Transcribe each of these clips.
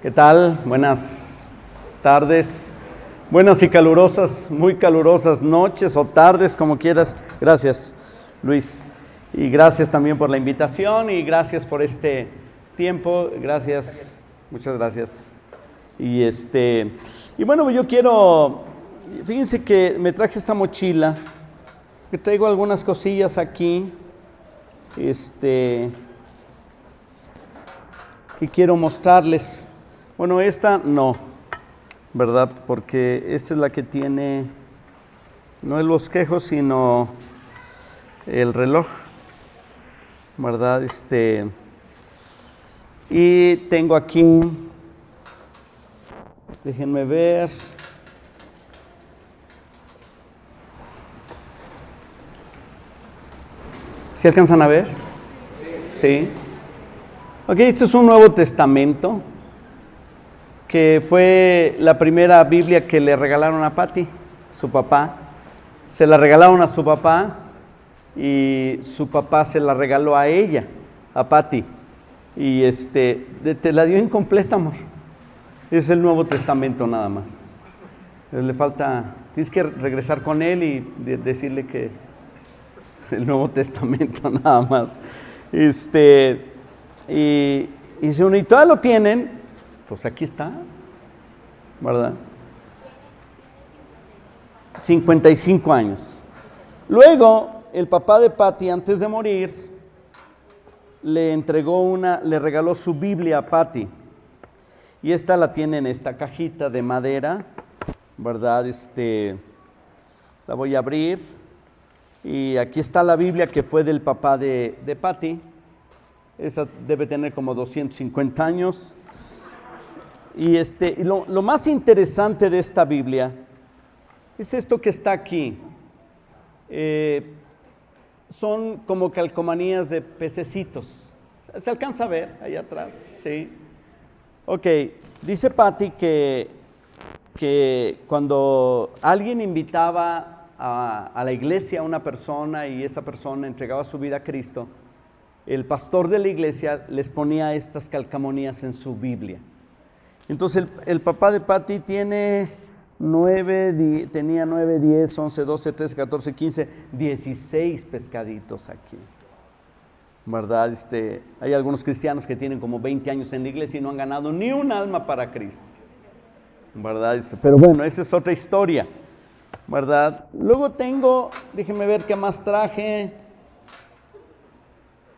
¿Qué tal? Buenas tardes, buenas y calurosas, muy calurosas noches o tardes, como quieras. Gracias, Luis. Y gracias también por la invitación y gracias por este tiempo. Gracias, muchas gracias. Y bueno, yo quiero, fíjense que me traje esta mochila, que traigo algunas cosillas aquí, que quiero mostrarles. Bueno, esta no, ¿verdad? Porque esta es la que tiene, no el bosquejo, sino el reloj, ¿verdad? Y tengo aquí, déjenme ver. ¿Sí alcanzan a ver? Sí. Ok, este es un Nuevo Testamento, que fue la primera Biblia que le regalaron a Patty, su papá. Se la regalaron a su papá y su papá se la regaló a ella, a Patty. Y te la dio incompleta, amor. Es el Nuevo Testamento nada más. Le falta, tienes que regresar con él y decirle que el Nuevo Testamento nada más. Y si uno y todavía lo tienen, pues aquí está, ¿verdad? 55 años. Luego, el papá de Patty, antes de morir, le regaló su Biblia a Patty. Y esta la tiene en esta cajita de madera, ¿verdad? La voy a abrir. Y aquí está la Biblia que fue del papá de Patty. Esa debe tener como 250 años. Y lo más interesante de esta Biblia es esto que está aquí. Son como calcomanías de pececitos. ¿Se alcanza a ver allá atrás? Sí. Ok, dice Patty que cuando alguien invitaba a la iglesia a una persona y esa persona entregaba su vida a Cristo, el pastor de la iglesia les ponía estas calcomanías en su Biblia. Entonces el papá de Patty tenía 9, 10, 11, 12, 13, 14, 15, 16 pescaditos aquí, ¿verdad? Hay algunos cristianos que tienen como 20 años en la iglesia y no han ganado ni un alma para Cristo, ¿verdad? Pero bueno, esa es otra historia, ¿verdad? Luego déjenme ver qué más traje.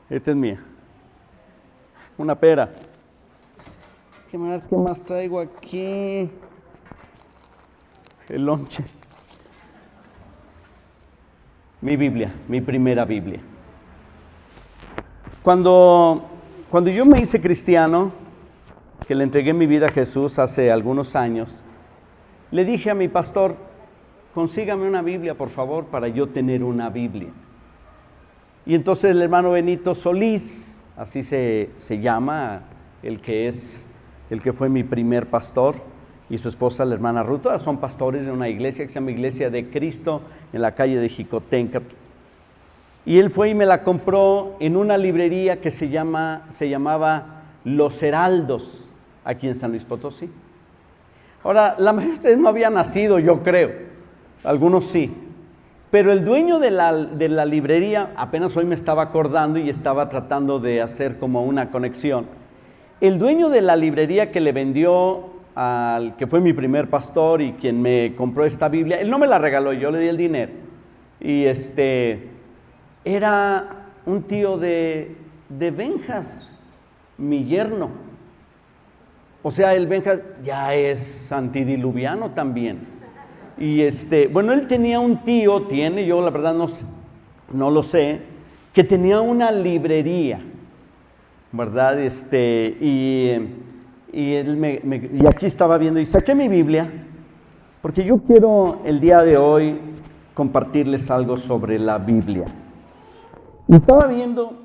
Esta es mía, una pera. Déjenme ver qué más traigo aquí. El lonche. Mi Biblia, mi primera Biblia. Cuando yo me hice cristiano, que le entregué mi vida a Jesús hace algunos años, le dije a mi pastor, consígame una Biblia, por favor, para yo tener una Biblia. Y entonces el hermano Benito Solís, así se llama, el que fue mi primer pastor, y su esposa, la hermana Ruth, todas son pastores de una iglesia que se llama Iglesia de Cristo, en la calle de Jicotencatl. Y él fue y me la compró en una librería que se llamaba Los Heraldos, aquí en San Luis Potosí. Ahora, la mayoría de ustedes no había nacido, yo creo, algunos sí, pero el dueño de la librería, apenas hoy me estaba acordando y estaba tratando de hacer como una conexión. El dueño de la librería que le vendió al que fue mi primer pastor y quien me compró esta Biblia, él no me la regaló, yo le di el dinero. Y era un tío de Benjas, mi yerno. O sea, el Benjas ya es antidiluviano también. Y bueno, él tenía un tío, yo la verdad no lo sé, que tenía una librería, ¿verdad? Y aquí estaba viendo y saqué mi Biblia, porque yo quiero el día de hoy compartirles algo sobre la Biblia. Y estaba viendo,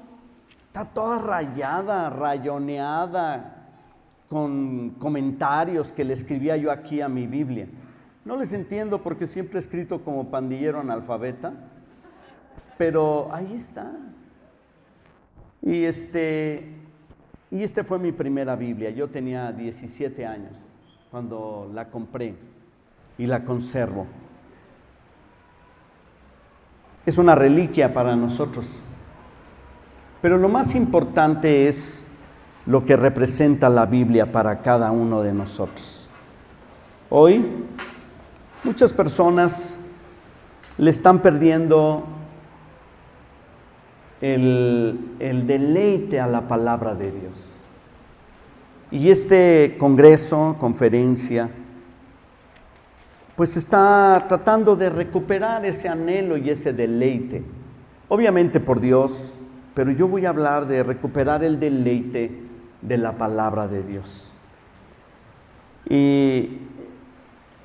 está toda rayada, rayoneada, con comentarios que le escribía yo aquí a mi Biblia. No les entiendo porque siempre he escrito como pandillero analfabeta, pero ahí está. Y Y esta fue mi primera Biblia. Yo tenía 17 años cuando la compré y la conservo. Es una reliquia para nosotros. Pero lo más importante es lo que representa la Biblia para cada uno de nosotros. Hoy, muchas personas le están perdiendo el deleite a la palabra de Dios. Y este congreso, conferencia, pues está tratando de recuperar ese anhelo y ese deleite. Obviamente por Dios, pero yo voy a hablar de recuperar el deleite de la palabra de Dios. Y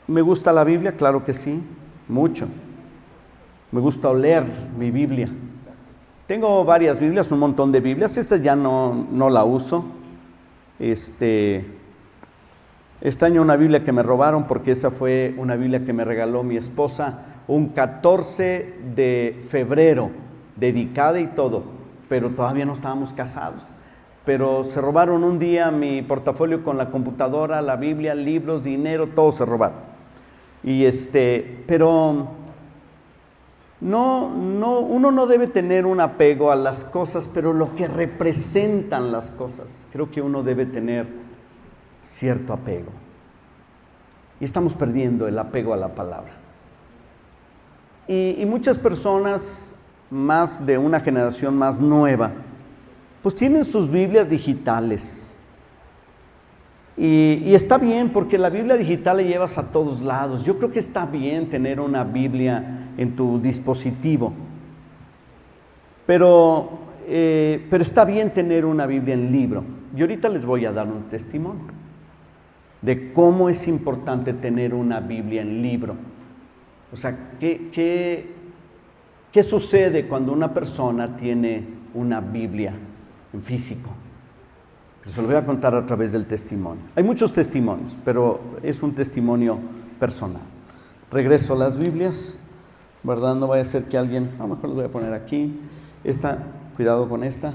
¿me gusta la Biblia? Claro que sí, mucho. Me gusta oler mi Biblia. Tengo varias Biblias, un montón de Biblias. Esta ya no la uso. Extraño una Biblia que me robaron porque esa fue una Biblia que me regaló mi esposa un 14 de febrero, dedicada y todo, pero todavía no estábamos casados. Pero se robaron un día mi portafolio con la computadora, la Biblia, libros, dinero, todo se robaron. Pero uno no debe tener un apego a las cosas, pero lo que representan las cosas, creo que uno debe tener cierto apego. Y estamos perdiendo el apego a la palabra. Y muchas personas, más de una generación más nueva, pues tienen sus Biblias digitales. Y está bien, porque la Biblia digital la llevas a todos lados. Yo creo que está bien tener una Biblia en tu dispositivo. Pero está bien tener una Biblia en libro. Y ahorita les voy a dar un testimonio de cómo es importante tener una Biblia en libro. O sea, ¿qué sucede cuando una persona tiene una Biblia en físico? Se lo voy a contar a través del testimonio. Hay muchos testimonios, pero es un testimonio personal. Regreso a las Biblias, ¿verdad? No vaya a ser que alguien, a lo mejor los voy a poner aquí. Esta, cuidado con esta,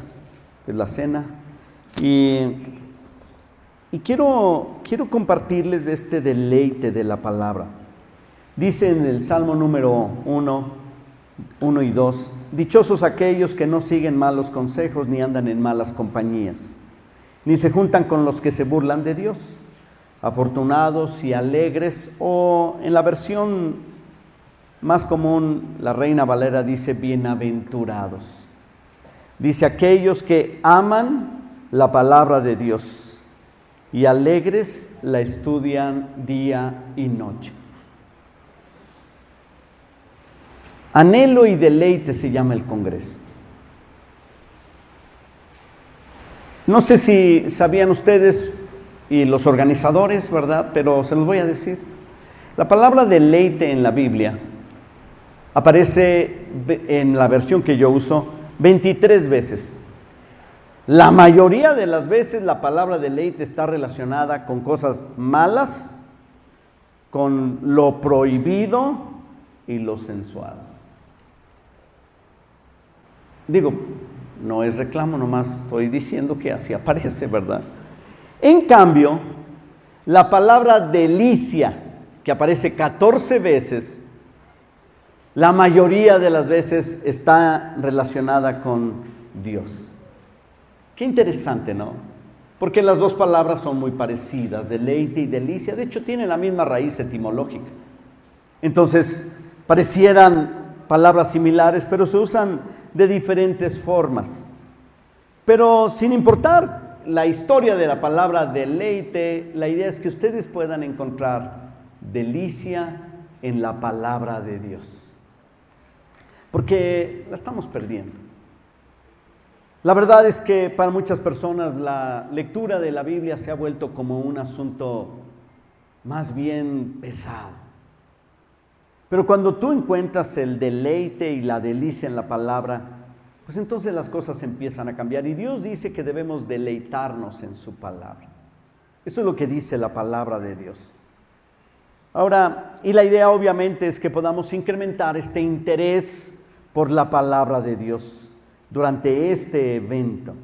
que es la cena. Y quiero compartirles este deleite de la palabra. Dice en el Salmo número 1 y 2, dichosos aquellos que no siguen malos consejos ni andan en malas compañías, ni se juntan con los que se burlan de Dios. Afortunados y alegres, o en la versión más común, la Reina Valera dice bienaventurados. Dice aquellos que aman la palabra de Dios y alegres la estudian día y noche. Anhelo y deleite se llama el congreso. No sé si sabían ustedes y los organizadores, ¿verdad? Pero se los voy a decir. La palabra deleite en la Biblia aparece en la versión que yo uso 23 veces. La mayoría de las veces la palabra deleite está relacionada con cosas malas, con lo prohibido y lo sensual. Digo, no es reclamo, nomás estoy diciendo que así aparece, ¿verdad? En cambio, la palabra delicia, que aparece 14 veces, la mayoría de las veces está relacionada con Dios. Qué interesante, ¿no? Porque las dos palabras son muy parecidas, deleite y delicia. De hecho, tienen la misma raíz etimológica. Entonces, parecieran palabras similares, pero se usan de diferentes formas. Pero sin importar la historia de la palabra deleite, la idea es que ustedes puedan encontrar delicia en la palabra de Dios, porque la estamos perdiendo. La verdad es que para muchas personas la lectura de la Biblia se ha vuelto como un asunto más bien pesado. Pero cuando tú encuentras el deleite y la delicia en la palabra, pues entonces las cosas empiezan a cambiar. Y Dios dice que debemos deleitarnos en su palabra. Eso es lo que dice la palabra de Dios. Ahora, y la idea obviamente es que podamos incrementar este interés por la palabra de Dios durante este evento.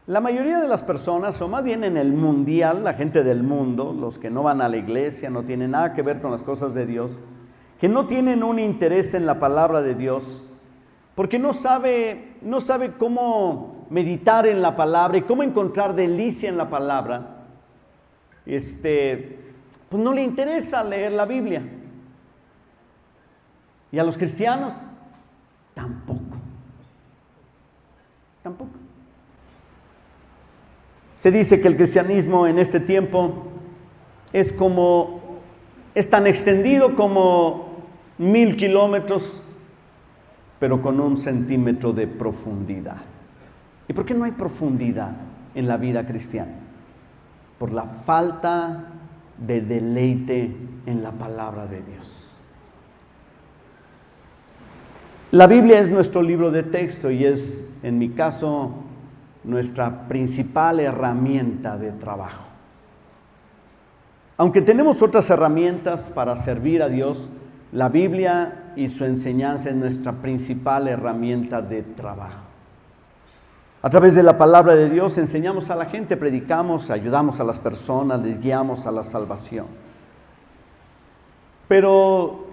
La mayoría de las personas, o más bien en el mundial, la gente del mundo, los que no van a la iglesia, no tienen nada que ver con las cosas de Dios, que no tienen un interés en la palabra de Dios, porque no sabe cómo meditar en la palabra y cómo encontrar delicia en la palabra, pues no le interesa leer la Biblia. Y a los cristianos, tampoco. Se dice que el cristianismo en este tiempo es tan extendido como 1000 kilómetros, pero con 1 centímetro de profundidad. ¿Y por qué no hay profundidad en la vida cristiana? Por la falta de deleite en la palabra de Dios. La Biblia es nuestro libro de texto y es, en mi caso, nuestra principal herramienta de trabajo. Aunque tenemos otras herramientas para servir a Dios, la Biblia y su enseñanza es nuestra principal herramienta de trabajo. A través de la palabra de Dios enseñamos a la gente, predicamos, ayudamos a las personas, les guiamos a la salvación. Pero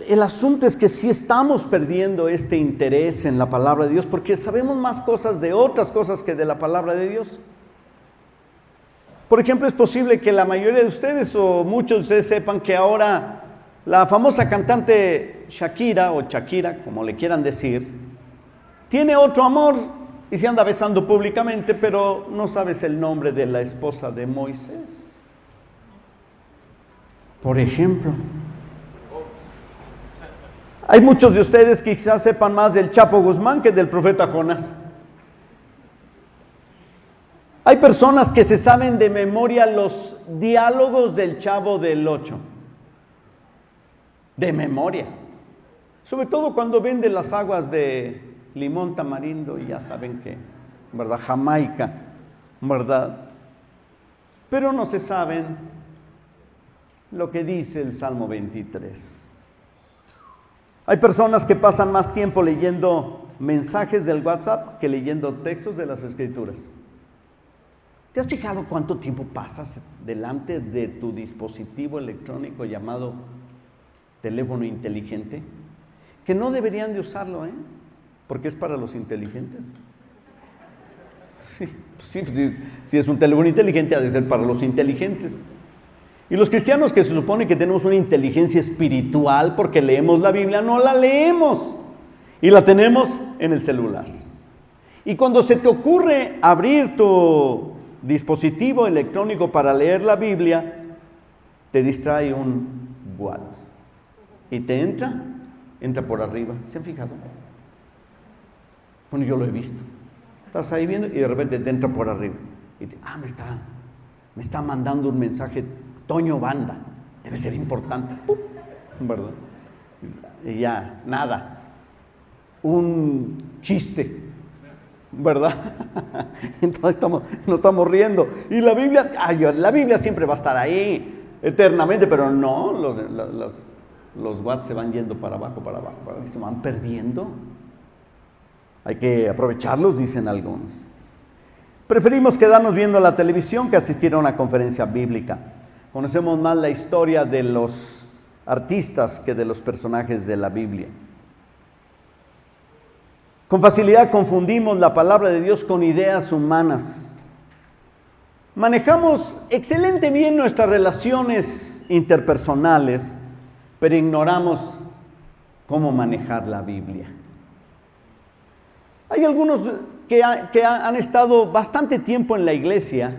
el asunto es que sí estamos perdiendo este interés en la palabra de Dios porque sabemos más cosas de otras cosas que de la palabra de Dios. Por ejemplo, es posible que la mayoría de ustedes o muchos de ustedes sepan que ahora la famosa cantante Shakira o Shakira, como le quieran decir, tiene otro amor y se anda besando públicamente, pero no sabes el nombre de la esposa de Moisés. Por ejemplo, hay muchos de ustedes que quizás sepan más del Chapo Guzmán que del profeta Jonás. Hay personas que se saben de memoria los diálogos del Chavo del Ocho. De memoria. Sobre todo cuando ven de las aguas de limón tamarindo y ya saben que, ¿verdad? Jamaica, ¿verdad? Pero no se saben lo que dice el Salmo 23. Hay personas que pasan más tiempo leyendo mensajes del WhatsApp que leyendo textos de las Escrituras. ¿Te has fijado cuánto tiempo pasas delante de tu dispositivo electrónico llamado teléfono inteligente? Que no deberían de usarlo, porque es para los inteligentes. Si es un teléfono inteligente, ha de ser para los inteligentes. Y los cristianos que se supone que tenemos una inteligencia espiritual porque leemos la Biblia, no la leemos y la tenemos en el celular. Y cuando se te ocurre abrir tu dispositivo electrónico para leer la Biblia, te distrae un WhatsApp y te entra por arriba. ¿Se han fijado? Bueno, yo lo he visto. Estás ahí viendo y de repente te entra por arriba y te, me está mandando un mensaje Toño Banda, debe ser importante, ¿verdad? Y ya, nada, un chiste, ¿verdad? Entonces nos estamos riendo. Y la Biblia siempre va a estar ahí, eternamente, pero no, los watts se van yendo para abajo, se van perdiendo. Hay que aprovecharlos, dicen algunos. Preferimos quedarnos viendo la televisión que asistir a una conferencia bíblica. Conocemos más la historia de los artistas que de los personajes de la Biblia. Con facilidad confundimos la palabra de Dios con ideas humanas. Manejamos excelente bien nuestras relaciones interpersonales, pero ignoramos cómo manejar la Biblia. Hay algunos que han estado bastante tiempo en la iglesia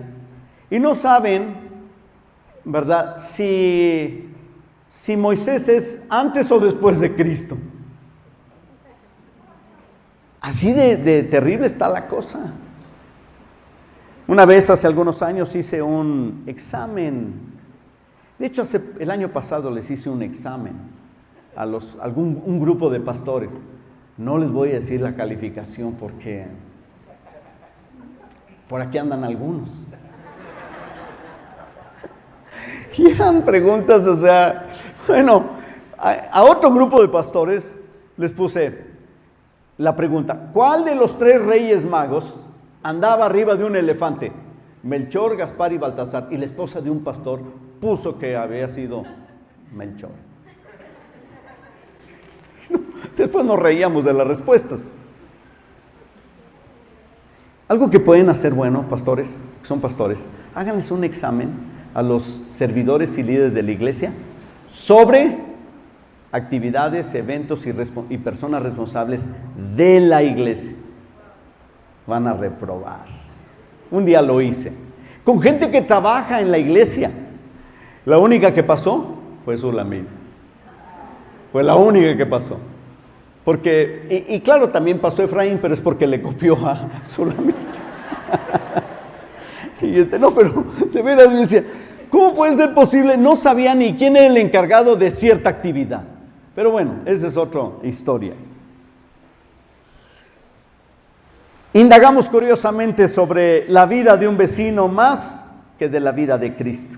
y no saben, ¿verdad?, si Moisés es antes o después de Cristo. Así de terrible está la cosa. Una vez, hace algunos años, hice un examen. De hecho, el año pasado les hice un examen a un grupo de pastores. No les voy a decir la calificación porque por aquí andan algunos. Y eran preguntas, a otro grupo de pastores les puse la pregunta: ¿cuál de los 3 reyes magos andaba arriba de un elefante. Melchor, Gaspar y Baltasar. Y la esposa de un pastor puso que había sido Melchor. Después nos reíamos de las respuestas. Algo que pueden hacer, bueno, pastores, que son pastores, háganles un examen a los servidores y líderes de la iglesia sobre actividades, eventos y personas responsables de la iglesia. Van a reprobar. Un día lo hice con gente que trabaja en la iglesia. La única que pasó fue Sulamit. Fue la única que pasó. Porque, y claro, también pasó Efraín, pero es porque le copió a Sulamit. Y no, pero de veras yo decía, ¿cómo puede ser posible? No sabía ni quién era el encargado de cierta actividad. Pero bueno, esa es otra historia. Indagamos curiosamente sobre la vida de un vecino más que de la vida de Cristo.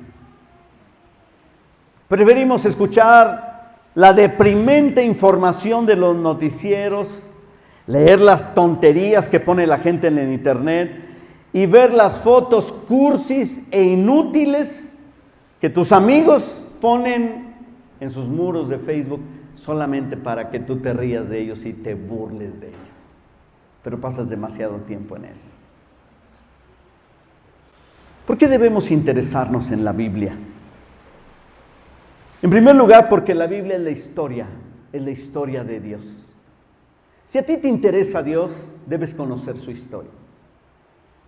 Preferimos escuchar la deprimente información de los noticieros, leer las tonterías que pone la gente en el internet y ver las fotos cursis e inútiles que tus amigos ponen en sus muros de Facebook solamente para que tú te rías de ellos y te burles de ellos. Pero pasas demasiado tiempo en eso. ¿Por qué debemos interesarnos en la Biblia? En primer lugar, porque la Biblia es la historia de Dios. Si a ti te interesa Dios, debes conocer su historia.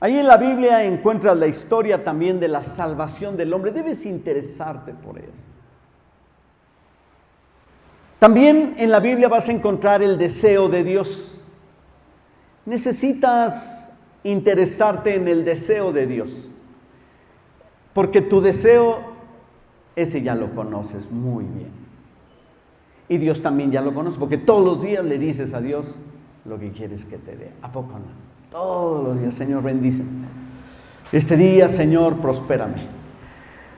Ahí en la Biblia encuentras la historia también de la salvación del hombre. Debes interesarte por eso. También en la Biblia vas a encontrar el deseo de Dios. Necesitas interesarte en el deseo de Dios, porque tu deseo, ese ya lo conoces muy bien. Y Dios también ya lo conoce, porque todos los días le dices a Dios lo que quieres que te dé. ¿A poco no? Todos los días, Señor, bendíceme. Este día, Señor, prospérame.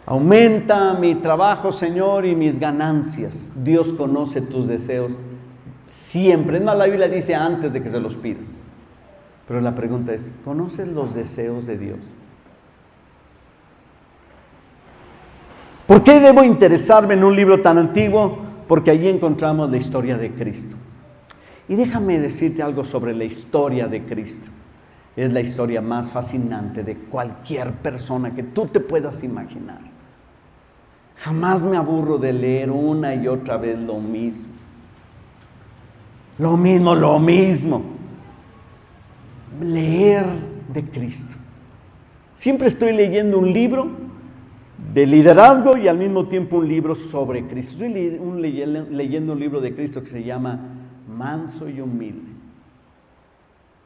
Aumenta mi trabajo, Señor, y mis ganancias. Dios conoce tus deseos siempre. Es más, la Biblia dice antes de que se los pidas. Pero la pregunta es, ¿conoces los deseos de Dios? ¿Por qué debo interesarme en un libro tan antiguo? Porque allí encontramos la historia de Cristo. Y déjame decirte algo sobre la historia de Cristo. Es la historia más fascinante de cualquier persona que tú te puedas imaginar. Jamás me aburro de leer una y otra vez lo mismo. Lo mismo. Leer de Cristo. Siempre estoy leyendo un libro de liderazgo y al mismo tiempo un libro sobre Cristo. Estoy leyendo un libro de Cristo que se llama Manso y Humilde.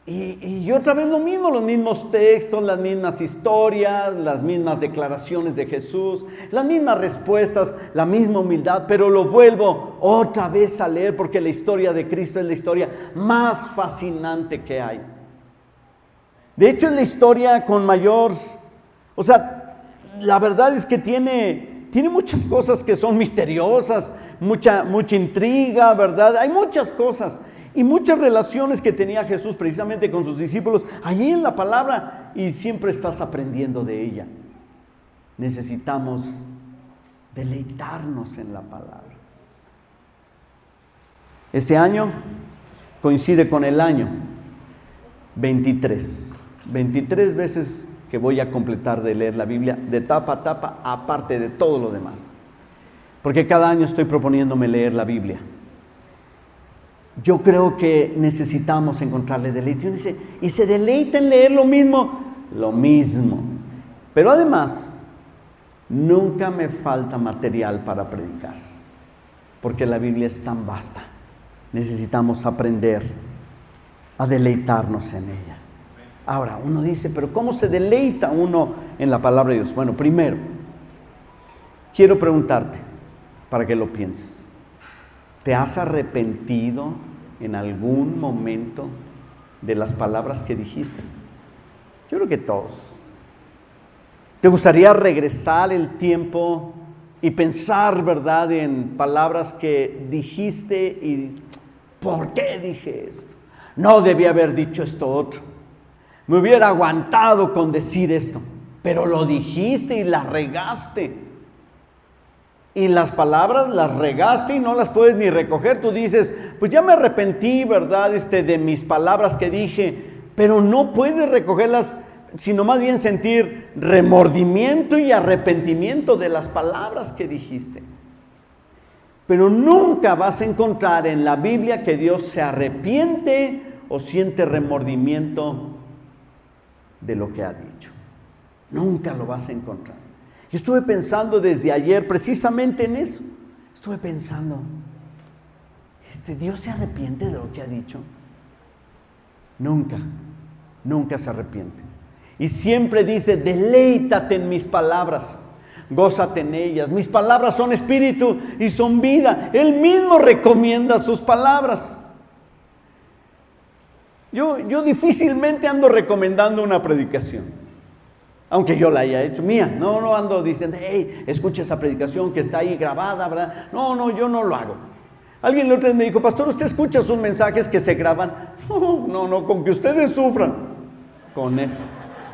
Y otra vez lo mismo, los mismos textos, las mismas historias, las mismas declaraciones de Jesús, las mismas respuestas, la misma humildad, pero lo vuelvo otra vez a leer porque la historia de Cristo es la historia más fascinante que hay. De hecho, es la historia con mayor, la verdad es que tiene muchas cosas que son misteriosas, mucha intriga, ¿verdad? Hay muchas cosas y muchas relaciones que tenía Jesús precisamente con sus discípulos allí en la palabra, y siempre estás aprendiendo de ella. Necesitamos deleitarnos en la palabra. Este año coincide con el año 23 veces que voy a completar de leer la Biblia de tapa a tapa, aparte de todo lo demás, porque cada año estoy proponiéndome leer la Biblia. Yo creo que necesitamos encontrarle deleite. Uno dice, y se deleita en leer lo mismo, pero además nunca me falta material para predicar, porque la Biblia es tan vasta. Necesitamos aprender a deleitarnos en ella. Ahora, uno dice, pero ¿cómo se deleita uno en la palabra de Dios? Bueno, primero, quiero preguntarte, para que lo pienses. ¿Te has arrepentido en algún momento de las palabras que dijiste? Yo creo que todos. ¿Te gustaría regresar el tiempo y pensar, verdad, en palabras que dijiste y ¿por qué dije esto? No debía haber dicho esto otro. Me hubiera aguantado con decir esto, pero lo dijiste y la regaste. Y las palabras las regaste y no las puedes ni recoger. Tú dices, pues ya me arrepentí, ¿verdad? De mis palabras que dije, pero no puedes recogerlas, sino más bien sentir remordimiento y arrepentimiento de las palabras que dijiste. Pero nunca vas a encontrar en la Biblia que Dios se arrepiente o siente remordimiento de lo que ha dicho. Nunca lo vas a encontrar. Yo estuve pensando desde ayer precisamente en eso. Estuve pensando, ¿Dios se arrepiente de lo que ha dicho? Nunca, nunca se arrepiente. Y siempre dice, deleítate en mis palabras, gózate en ellas. Mis palabras son espíritu y son vida. Él mismo recomienda sus palabras. Yo difícilmente ando recomendando una predicación, aunque yo la haya hecho mía. No ando diciendo, hey, escucha esa predicación que está ahí grabada, ¿verdad? No, yo no lo hago. Alguien la otra vez me dijo, pastor, ¿usted escucha sus mensajes que se graban? No, con que ustedes sufran, con eso,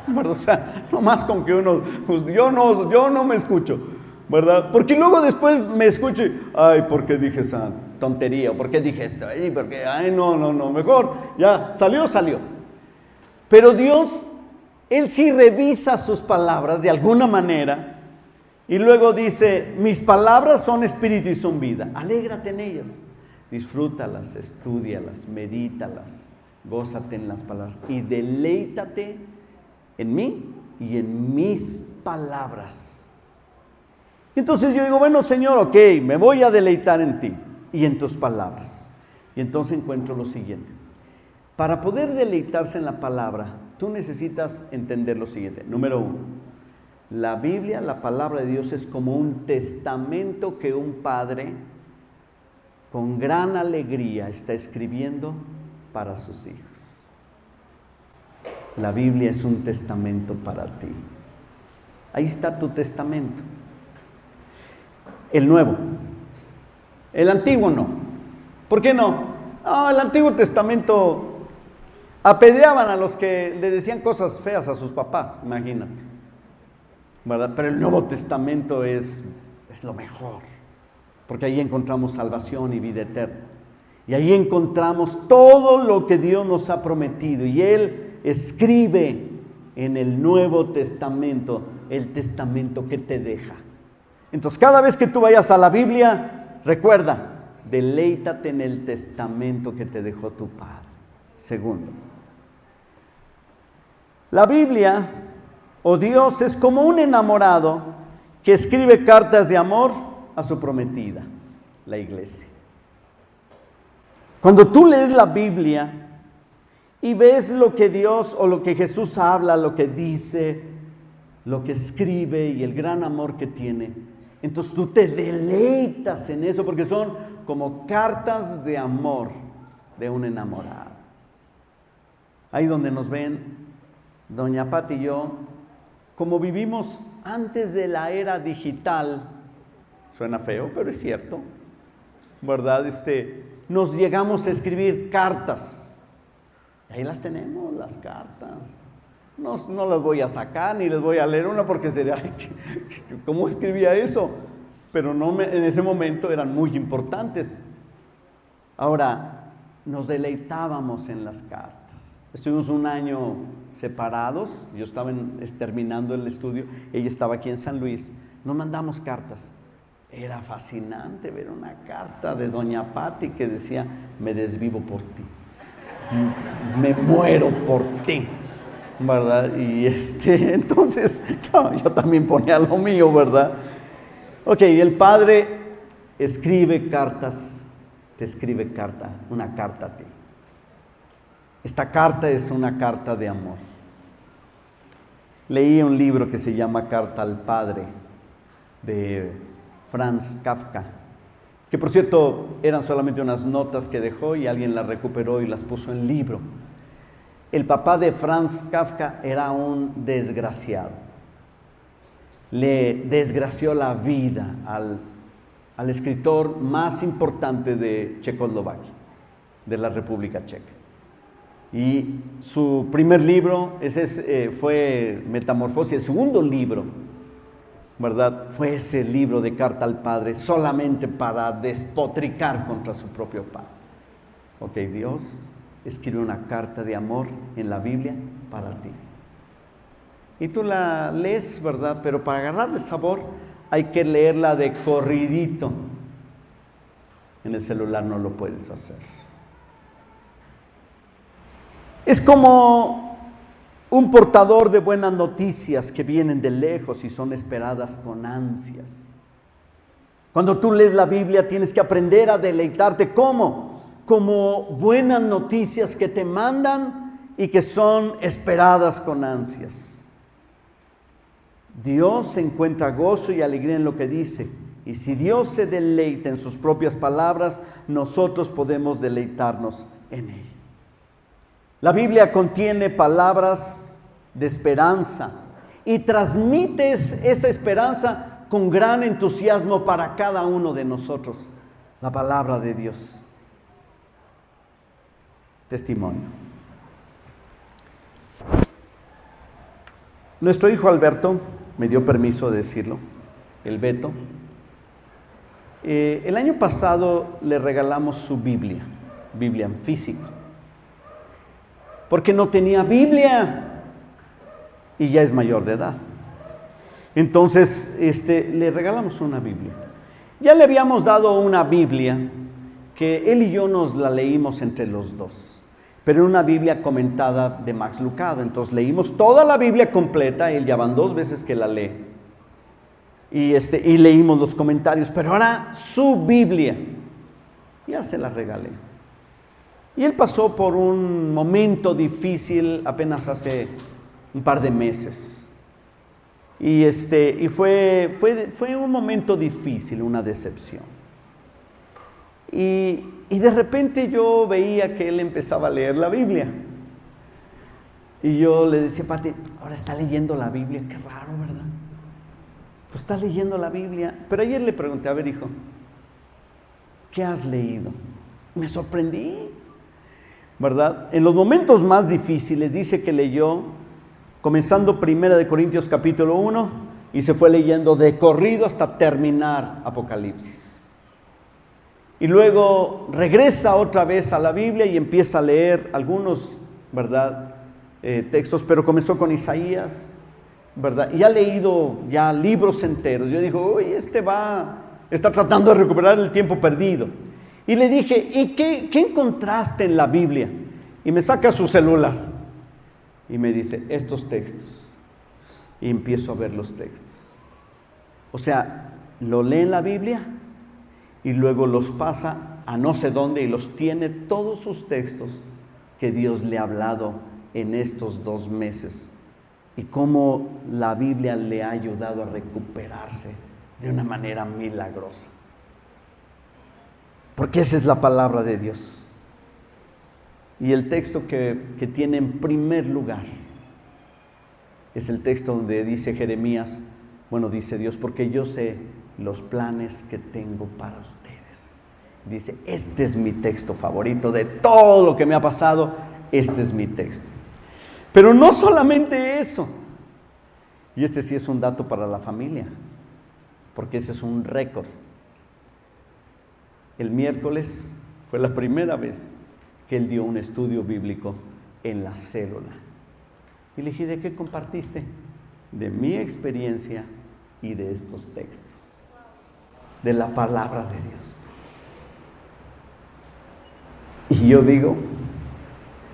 ¿verdad? O sea, nomás con que uno, pues yo no me escucho, ¿verdad? Porque luego después me escucho y, ay, ¿por qué dije esa tontería? ¿Por qué dije esto? No, mejor, ya, salió. Pero Dios, Él sí revisa sus palabras de alguna manera y luego dice, mis palabras son espíritu y son vida. Alégrate en ellas, disfrútalas, estúdialas, medítalas, gózate en las palabras y deleítate en mí y en mis palabras. Entonces yo digo, bueno, Señor, ok, me voy a deleitar en ti y en tus palabras. Y entonces encuentro lo siguiente. Para poder deleitarse en la palabra, tú necesitas entender lo siguiente. Número 1, la Biblia, la palabra de Dios, es como un testamento que un padre con gran alegría está escribiendo para sus hijos. La Biblia es un testamento para ti. Ahí está tu testamento. El Nuevo. El Antiguo no. ¿Por qué no? No, el Antiguo Testamento apedreaban a los que le decían cosas feas a sus papás, imagínate, ¿verdad? Pero el Nuevo Testamento es lo mejor, porque ahí encontramos salvación y vida eterna. Y ahí encontramos todo lo que Dios nos ha prometido. Y Él escribe en el Nuevo Testamento el testamento que te deja. Entonces, cada vez que tú vayas a la Biblia, recuerda, deleítate en el testamento que te dejó tu Padre. Segundo, la Biblia o Dios es como un enamorado que escribe cartas de amor a su prometida, la iglesia. Cuando tú lees la Biblia y ves lo que Dios o lo que Jesús habla, lo que dice, lo que escribe y el gran amor que tiene, entonces tú te deleitas en eso porque son como cartas de amor de un enamorado. Ahí donde nos ven doña Pati y yo, como vivimos antes de la era digital, suena feo, pero es cierto, ¿verdad? Nos llegamos a escribir cartas. Ahí las tenemos, las cartas. No las voy a sacar ni les voy a leer una porque sería, ¿cómo escribía eso? Pero en ese momento eran muy importantes. Ahora, nos deleitábamos en las cartas. Estuvimos un año separados, yo estaba terminando el estudio, ella estaba aquí en San Luis, nos mandamos cartas. Era fascinante ver una carta de doña Pati que decía, me desvivo por ti, me muero por ti, ¿verdad? Y entonces, claro, yo también ponía lo mío, ¿verdad? Ok, el Padre escribe cartas, te escribe una carta a ti. Esta carta es una carta de amor. Leí un libro que se llama Carta al Padre, de Franz Kafka, que por cierto eran solamente unas notas que dejó y alguien las recuperó y las puso en libro. El papá de Franz Kafka era un desgraciado. Le desgració la vida al escritor más importante de Checoslovaquia, de la República Checa. Y su primer libro fue Metamorfosis. El segundo libro, ¿verdad?, fue ese libro de Carta al Padre, solamente para despotricar contra su propio padre. Ok, Dios escribe una carta de amor en la Biblia para ti. Y tú la lees, ¿verdad? Pero para agarrarle sabor hay que leerla de corridito. En el celular no lo puedes hacer. Es como un portador de buenas noticias que vienen de lejos y son esperadas con ansias. Cuando tú lees la Biblia tienes que aprender a deleitarte. ¿Cómo? Como buenas noticias que te mandan y que son esperadas con ansias. Dios encuentra gozo y alegría en lo que dice. Y si Dios se deleita en sus propias palabras, nosotros podemos deleitarnos en Él. La Biblia contiene palabras de esperanza y transmites esa esperanza con gran entusiasmo para cada uno de nosotros. La palabra de Dios. Testimonio. Nuestro hijo Alberto me dio permiso de decirlo, el Beto. El año pasado le regalamos su Biblia en físico, porque no tenía Biblia y ya es mayor de edad. Entonces le regalamos una Biblia. Ya le habíamos dado una Biblia que él y yo nos la leímos entre los dos, pero una Biblia comentada de Max Lucado. Entonces leímos toda la Biblia completa, él ya van 2 veces que la lee. Y leímos los comentarios, pero ahora su Biblia, ya se la regalé. Y él pasó por un momento difícil apenas hace un par de meses. Y fue un momento difícil, una decepción. Y de repente yo veía que él empezaba a leer la Biblia. Y yo le decía, Pati, ahora está leyendo la Biblia, qué raro, ¿verdad? Pues está leyendo la Biblia. Pero ayer le pregunté, a ver, hijo, ¿qué has leído? Me sorprendí, ¿verdad? En los momentos más difíciles dice que leyó, comenzando 1 Corintios capítulo 1, y se fue leyendo de corrido hasta terminar Apocalipsis. Y luego regresa otra vez a la Biblia y empieza a leer algunos, ¿verdad?, textos, pero comenzó con Isaías, ¿verdad? Y ha leído ya libros enteros. Yo digo, oye, está tratando de recuperar el tiempo perdido. Y le dije, ¿y qué encontraste en la Biblia? Y me saca su celular y me dice, estos textos. Y empiezo a ver los textos. O sea, lo lee en la Biblia y luego los pasa a no sé dónde y los tiene todos sus textos que Dios le ha hablado en estos 2 meses. Y cómo la Biblia le ha ayudado a recuperarse de una manera milagrosa. Porque esa es la palabra de Dios. Y el texto que tiene en primer lugar es el texto donde dice Jeremías, dice Dios, porque yo sé los planes que tengo para ustedes. Dice, este es mi texto favorito de todo lo que me ha pasado, este es mi texto. Pero no solamente eso, y este sí es un dato para la familia, porque ese es un récord. El miércoles fue la primera vez que él dio un estudio bíblico en la célula. Y le dije, ¿de qué compartiste? De mi experiencia y de estos textos, de la palabra de Dios. Y yo digo,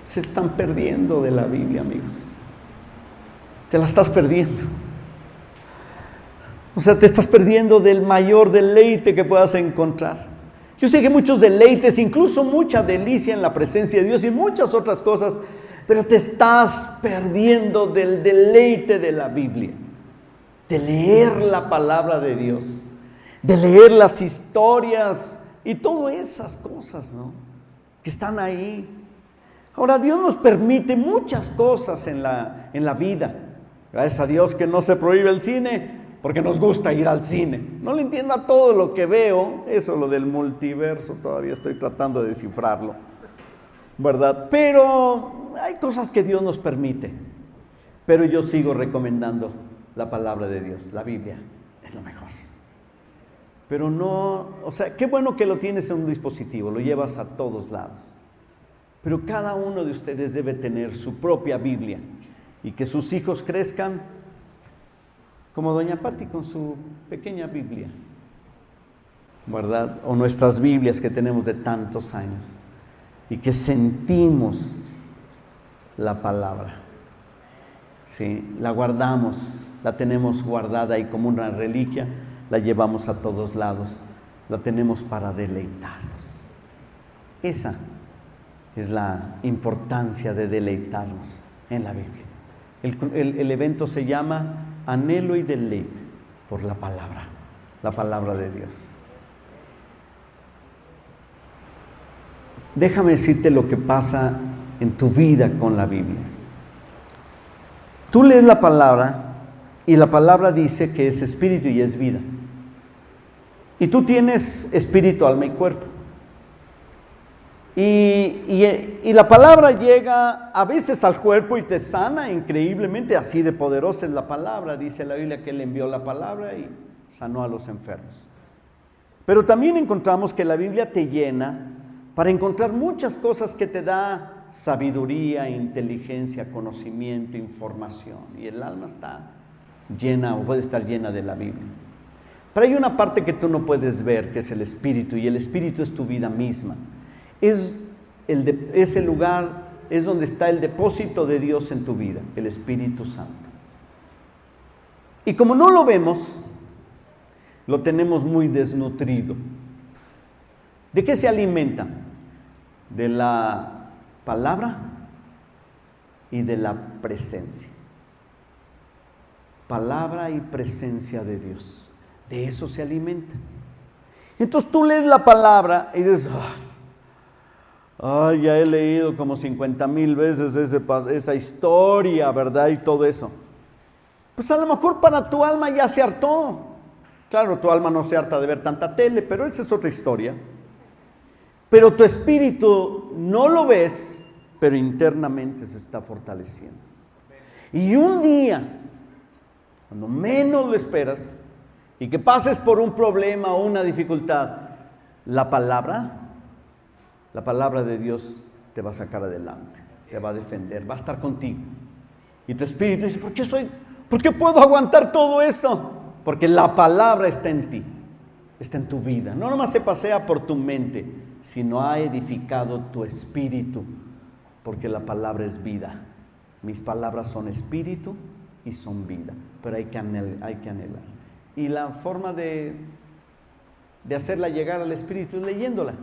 se están perdiendo de la Biblia, amigos. Te la estás perdiendo. O sea, te estás perdiendo del mayor deleite que puedas encontrar. Yo sé que muchos deleites, incluso mucha delicia en la presencia de Dios y muchas otras cosas, pero te estás perdiendo del deleite de la Biblia, de leer la palabra de Dios, de leer las historias y todas esas cosas, ¿no?, que están ahí. Ahora, Dios nos permite muchas cosas en la vida. Gracias a Dios que no se prohíbe el cine, porque nos gusta ir al cine. No le entiendo a todo lo que veo, eso lo del multiverso, todavía estoy tratando de descifrarlo. ¿verdad? Pero hay cosas que Dios nos permite. Pero yo sigo recomendando la palabra de Dios, la Biblia, es lo mejor. Pero no, o sea, qué bueno que lo tienes en un dispositivo, lo llevas a todos lados. Pero cada uno de ustedes debe tener su propia Biblia y que sus hijos crezcan como doña Patti con su pequeña Biblia, ¿verdad? O nuestras Biblias que tenemos de tantos años y que sentimos la palabra, ¿sí? La guardamos, la tenemos guardada y como una reliquia la llevamos a todos lados, la tenemos para deleitarnos. Esa es la importancia de deleitarnos en la Biblia. El evento se llama Anhelo y Deleite por la palabra de Dios. Déjame decirte lo que pasa en tu vida con la Biblia. Tú lees la palabra y la palabra dice que es espíritu y es vida. Y tú tienes espíritu, alma y cuerpo. Y la palabra llega a veces al cuerpo y te sana increíblemente, así de poderosa es la palabra. Dice la Biblia que Él envió la palabra y sanó a los enfermos. Pero también encontramos que la Biblia te llena para encontrar muchas cosas que te da sabiduría, inteligencia, conocimiento, información. Y el alma está llena o puede estar llena de la Biblia. Pero hay una parte que tú no puedes ver, que es el espíritu, y el espíritu es tu vida misma. Es el lugar, es donde está el depósito de Dios en tu vida, el Espíritu Santo. Y como no lo vemos, lo tenemos muy desnutrido. ¿De qué se alimenta? De la palabra y de la presencia. Palabra y presencia de Dios. De eso se alimenta. Entonces tú lees la palabra y dices, ya he leído como 50,000 veces esa historia, ¿verdad? Y todo eso. Pues a lo mejor para tu alma ya se hartó. Claro, tu alma no se harta de ver tanta tele, pero esa es otra historia. Pero tu espíritu no lo ves, pero internamente se está fortaleciendo. Y un día, cuando menos lo esperas, y que pases por un problema o una dificultad, la palabra de Dios te va a sacar adelante, te va a defender, va a estar contigo. Y tu espíritu dice, ¿por qué puedo aguantar todo esto? Porque la palabra está en ti, está en tu vida. No nomás se pasea por tu mente, sino ha edificado tu espíritu, porque la palabra es vida. Mis palabras son espíritu y son vida, pero hay que anhelar. Y la forma de hacerla llegar al espíritu es leyéndola,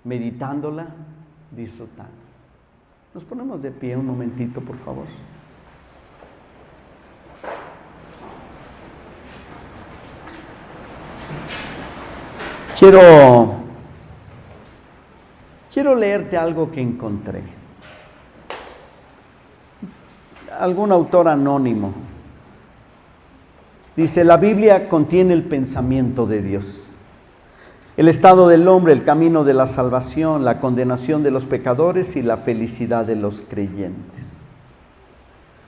meditándola, disfrutando. Nos ponemos de pie un momentito, por favor. Quiero leerte algo que encontré. Algún autor anónimo dice: la Biblia contiene el pensamiento de Dios, el estado del hombre, el camino de la salvación, la condenación de los pecadores y la felicidad de los creyentes.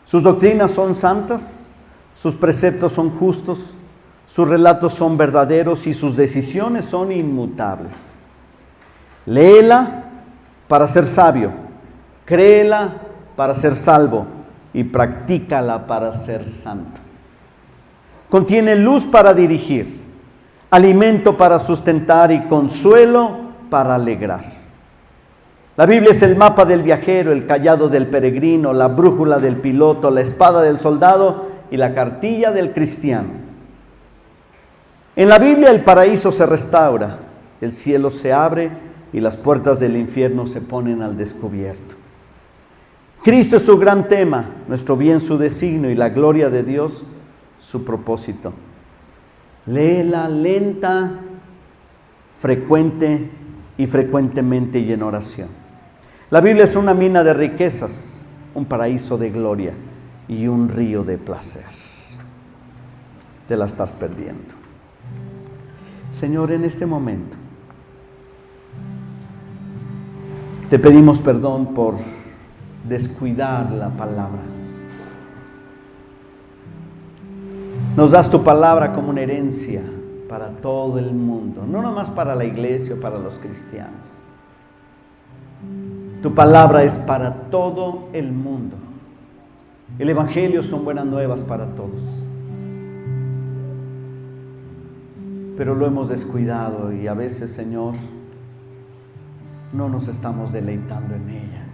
Sus doctrinas son santas, sus preceptos son justos, sus relatos son verdaderos y sus decisiones son inmutables. Léela para ser sabio, créela para ser salvo y practícala para ser santo. Contiene luz para dirigir, alimento para sustentar y consuelo para alegrar. La Biblia es el mapa del viajero, el cayado del peregrino, la brújula del piloto, la espada del soldado y la cartilla del cristiano. En la Biblia el paraíso se restaura, el cielo se abre y las puertas del infierno se ponen al descubierto. Cristo es su gran tema, nuestro bien su designio y la gloria de Dios su propósito. Léela lenta, frecuentemente y en oración. La Biblia es una mina de riquezas, un paraíso de gloria y un río de placer. Te la estás perdiendo. Señor, en este momento Te pedimos perdón por descuidar la palabra. Nos das tu palabra como una herencia para todo el mundo, no nomás para la iglesia o para los cristianos. Tu palabra es para todo el mundo. El evangelio son buenas nuevas para todos. Pero lo hemos descuidado y a veces, Señor, no nos estamos deleitando en ella.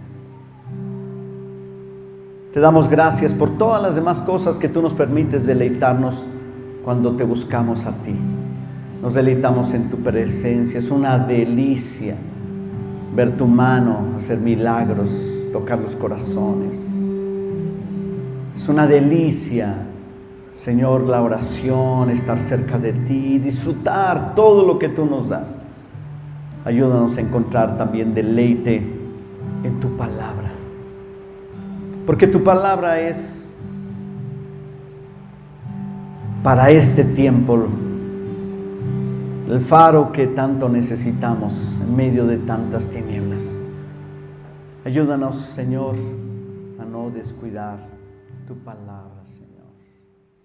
Te damos gracias por todas las demás cosas que tú nos permites deleitarnos cuando te buscamos a ti. Nos deleitamos en tu presencia. Es una delicia ver tu mano hacer milagros, tocar los corazones. Es una delicia, Señor, la oración, estar cerca de ti, disfrutar todo lo que tú nos das. Ayúdanos a encontrar también deleite en tu palabra. Porque tu palabra es para este tiempo el faro que tanto necesitamos en medio de tantas tinieblas. Ayúdanos, Señor, a no descuidar tu palabra, Señor.